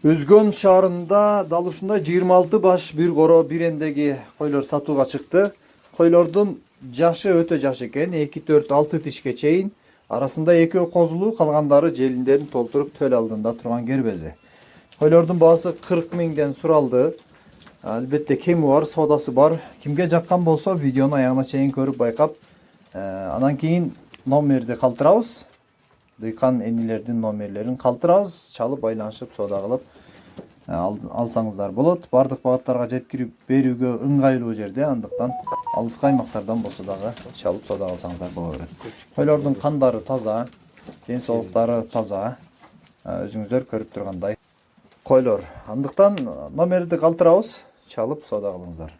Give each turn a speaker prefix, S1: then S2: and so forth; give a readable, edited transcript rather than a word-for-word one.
S1: Өзгөн шаарында дал ушундай 26 баш бир коро бир эндеги койлор сатууга чыкты. Койлордун жашы өтө жаш экен, 2-4-6 тишке чейин. Арасында 2 козулуу, калгандары желиндерин толтуруп төл алдында турган кербези. Койлордун баасы 40 миңден суралды. Албетте кеми бар, содасы бар. Кимге жаккан болсо видеону аягына чейин көрүп байкап, анан кийин номерди калтырабыз. Дыйкан энилердин номерлерин калтырабыз, чалып байланышып соода кылып алсаңыздар болот. Бардык багыттарга жеткирип берүүгө ыңгайлуу жерде, андыктан алыскы аймактардан болсо дагы чалып соода кылсаңыздар боло берет. Койлордун кандары таза, ден соолуктары таза. Өзүңүздөр көрүп тургандай койлор. Андыктан номерди калтырабыз, чалып соода кылыңыздар.